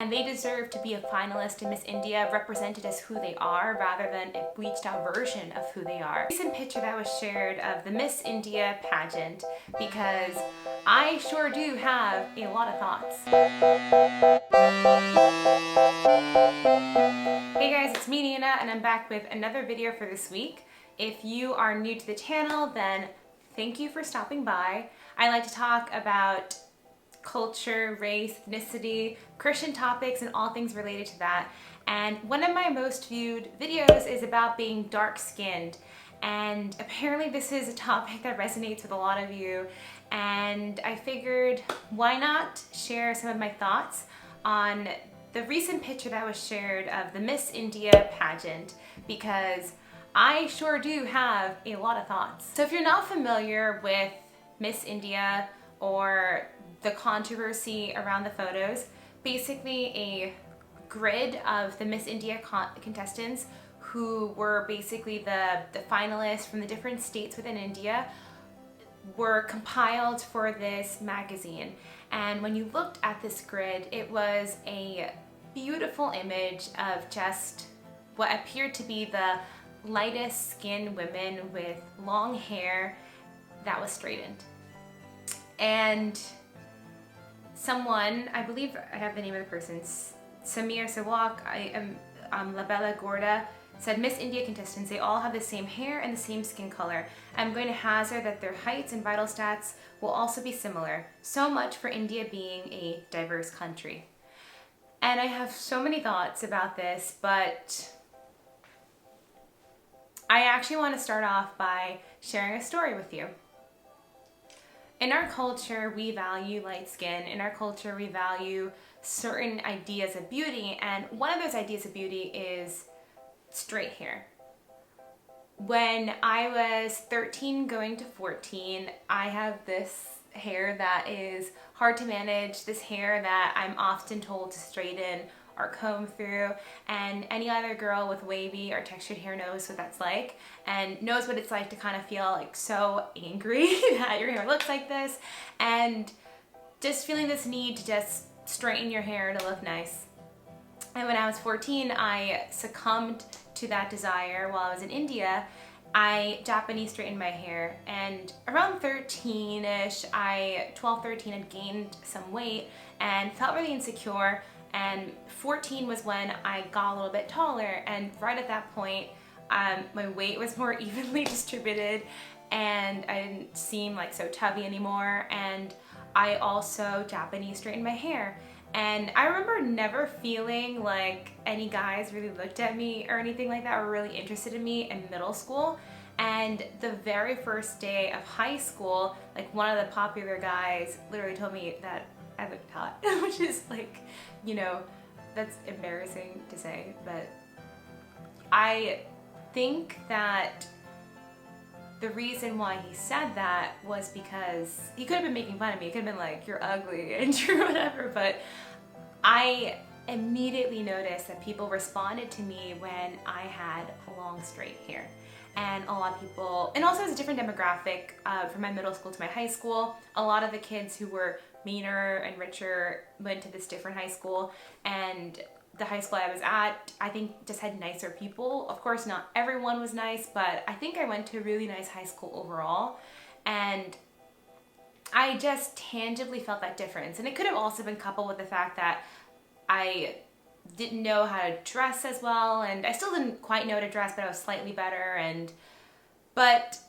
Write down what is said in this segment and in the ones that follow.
and they deserve to be a finalist in Miss India, represented as who they are rather than a bleached out version of who they are. A recent picture that was shared of the Miss India pageant, because I sure do have a lot of thoughts. Hey guys, it's me Nina, and I'm back with another video for this week. If you are new to the channel, then thank you for stopping by. I like to talk about culture, race, ethnicity, Christian topics, and all things related to that. And one of my most viewed videos is about being dark-skinned. And apparently this is a topic that resonates with a lot of you. And I figured, why not share some of my thoughts on the recent picture that was shared of the Miss India pageant, because I sure do have a lot of thoughts. So if you're not familiar with Miss India or the controversy around the photos, basically a grid of the Miss India contestants who were basically the finalists from the different states within India were compiled for this magazine. And when you looked at this grid, it was a beautiful image of just what appeared to be the lightest skinned women with long hair that was straightened. And someone, I believe I have the name of the person, Samir Sawak, La Bella Gorda, said, Miss India contestants, they all have the same hair and the same skin color. I'm going to hazard that their heights and vital stats will also be similar. So much for India being a diverse country. And I have so many thoughts about this, but I actually want to start off by sharing a story with you. In our culture, we value light skin. In our culture, we value certain ideas of beauty, and one of those ideas of beauty is straight hair. When I was 13 going to 14, I have this hair that is hard to manage, this hair that I'm often told to straighten or comb through, and any other girl with wavy or textured hair knows what that's like and knows what it's like to kind of feel like so angry that your hair looks like this, and just feeling this need to just straighten your hair to look nice. And when I was 14, I succumbed to that desire while I was in India. I Japanese straightened my hair, and around 13-ish, 12, 13, had gained some weight and felt really insecure. And 14 was when I got a little bit taller, and right at that point, my weight was more evenly distributed, and I didn't seem like so tubby anymore. And I also Japanese straightened my hair. And I remember never feeling like any guys really looked at me or anything like that, or really interested in me in middle school. And the very first day of high school, like, one of the popular guys literally told me that I looked hot, which is like, you know, that's embarrassing to say, but I think that the reason why he said that was because he could have been making fun of me. He could have been like, you're ugly and you're whatever, but I immediately noticed that people responded to me when I had long straight hair. And a lot of people, and also it was a different demographic from my middle school to my high school. A lot of the kids who were meaner and richer went to this different high school, and the high school I was at, I think, just had nicer people. Of course, not everyone was nice, but I think I went to a really nice high school overall, and I just tangibly felt that difference. And it could have also been coupled with the fact that I didn't know how to dress as well, and I still didn't quite know how to dress, but I was slightly better. But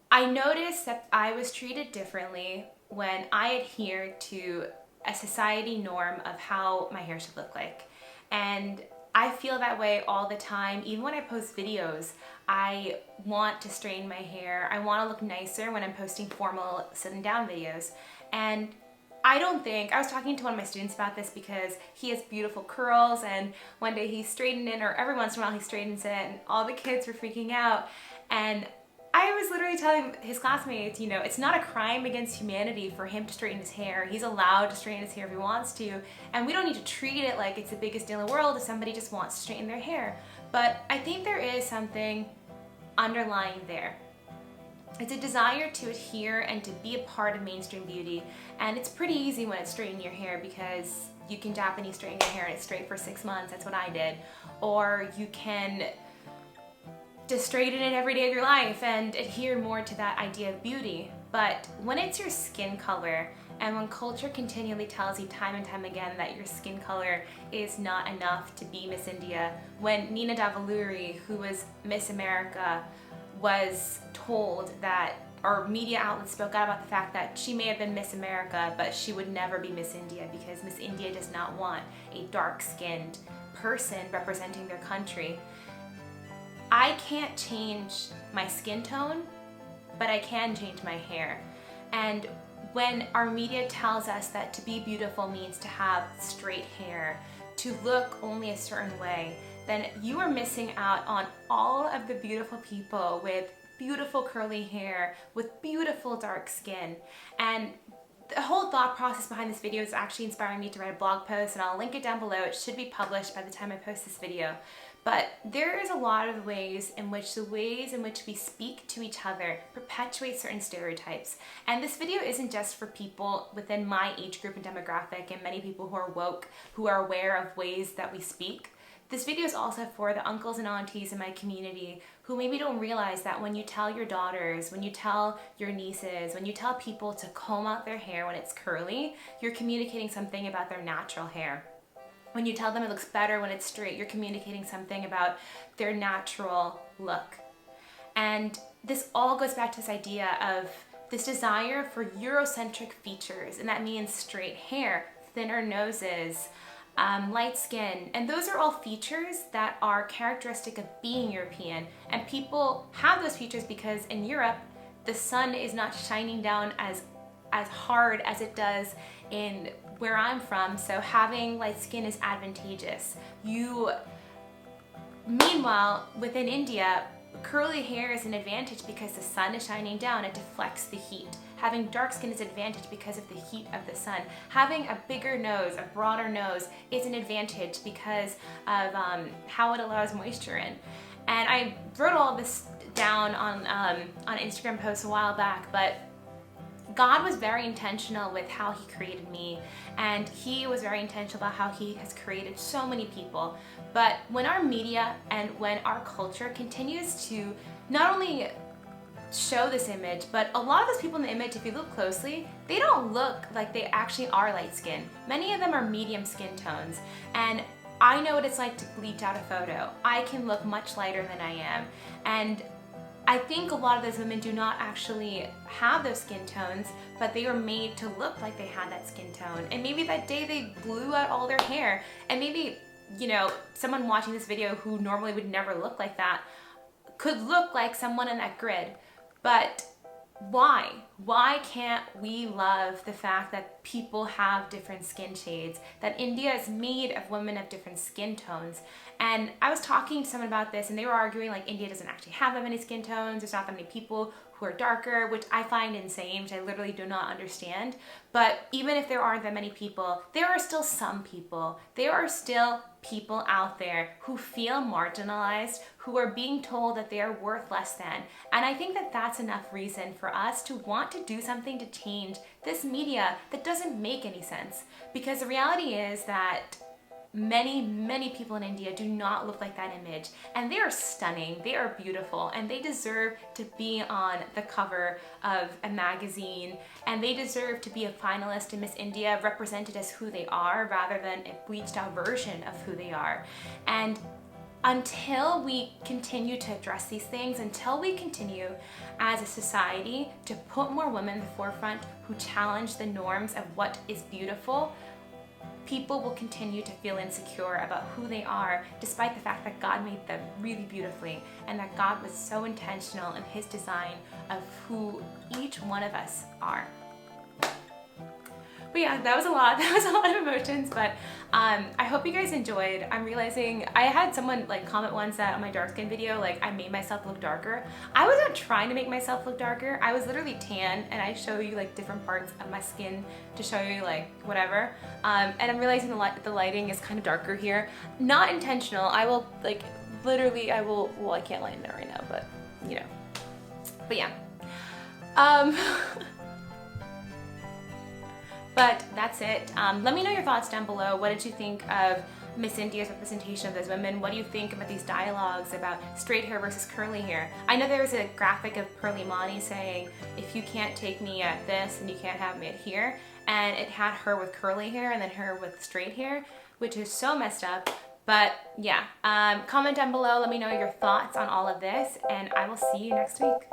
I noticed that I was treated differently when I adhered to a society norm of how my hair should look like. And I feel that way all the time. Even when I post videos, I want to straighten my hair. I want to look nicer when I'm posting formal sitting down videos. And I was talking to one of my students about this because he has beautiful curls, and one day he straightened it, or every once in a while he straightens it, and all the kids were freaking out. And I was literally telling his classmates, you know, it's not a crime against humanity for him to straighten his hair. He's allowed to straighten his hair if he wants to, and we don't need to treat it like it's the biggest deal in the world if somebody just wants to straighten their hair. But I think there is something underlying there. It's a desire to adhere and to be a part of mainstream beauty, and it's pretty easy when it's straightening your hair because you can Japanese straighten your hair and it's straight for 6 months. That's what I did. Or you can just straighten it every day of your life and adhere more to that idea of beauty. But when it's your skin color, and when culture continually tells you time and time again that your skin color is not enough to be Miss India, when Nina Davaluri, who was Miss America, was told that, or media outlets spoke out about the fact that she may have been Miss America, but she would never be Miss India because Miss India does not want a dark-skinned person representing their country. I can't change my skin tone, but I can change my hair. And when our media tells us that to be beautiful means to have straight hair, to look only a certain way, then you are missing out on all of the beautiful people with beautiful curly hair, with beautiful dark skin. And the whole thought process behind this video is actually inspiring me to write a blog post, and I'll link it down below. It should be published by the time I post this video. But there is a lot of ways in which we speak to each other perpetuate certain stereotypes. And this video isn't just for people within my age group and demographic and many people who are woke, who are aware of ways that we speak. This video is also for the uncles and aunties in my community who maybe don't realize that when you tell your daughters, when you tell your nieces, when you tell people to comb out their hair when it's curly, you're communicating something about their natural hair. When you tell them it looks better when it's straight, you're communicating something about their natural look. And this all goes back to this idea of this desire for Eurocentric features, and that means straight hair, thinner noses, light skin, and those are all features that are characteristic of being European. And people have those features because in Europe, the sun is not shining down as hard as it does in where I'm from, so having light skin is advantageous. Meanwhile, within India, curly hair is an advantage because the sun is shining down, it deflects the heat. Having dark skin is an advantage because of the heat of the sun. Having a bigger nose, a broader nose, is an advantage because of how it allows moisture in. And I wrote all this down on Instagram posts a while back, but God was very intentional with how he created me, and he was very intentional about how he has created so many people. But when our media and when our culture continues to not only show this image, but a lot of those people in the image, if you look closely, they don't look like they actually are light skinned. Many of them are medium skin tones, and I know what it's like to bleach out a photo. I can look much lighter than I am, and I think a lot of those women do not actually have those skin tones, but they were made to look like they had that skin tone. And maybe that day they blew out all their hair, and maybe, you know, someone watching this video who normally would never look like that could look like someone in that grid. But why? Why can't we love the fact that people have different skin shades, that India is made of women of different skin tones? And I was talking to someone about this, and they were arguing like India doesn't actually have that many skin tones, there's not that many people who are darker, which I find insane, which I literally do not understand. But even if there aren't that many people, there are still some people. There are still people out there who feel marginalized, who are being told that they are worth less than. And I think that that's enough reason for us to want to do something to change this media that doesn't make any sense. Because the reality is that many people in India do not look like that image, and they are stunning, they are beautiful, and they deserve to be on the cover of a magazine, and they deserve to be a finalist in Miss India, represented as who they are rather than a bleached out version of who they are. And until we continue to address these things, until we continue as a society to put more women in the forefront who challenge the norms of what is beautiful, people will continue to feel insecure about who they are, despite the fact that God made them really beautifully, and that God was so intentional in his design of who each one of us are. But yeah, that was a lot. That was a lot of emotions, but I hope you guys enjoyed. I'm realizing I had someone like comment once that on my dark skin video, like I made myself look darker. I wasn't trying to make myself look darker. I was literally tan, and I show you like different parts of my skin to show you like whatever. And I'm realizing the lighting is kind of darker here. Not intentional. I will like literally, well, I can't lighten it right now, but you know. But yeah. But that's it. Let me know your thoughts down below. What did you think of Miss India's representation of those women? What do you think about these dialogues about straight hair versus curly hair? I know there was a graphic of Pearly Mani saying, if you can't take me at this, then you can't have me at here. And it had her with curly hair and then her with straight hair, which is so messed up. But yeah, comment down below. Let me know your thoughts on all of this, and I will see you next week.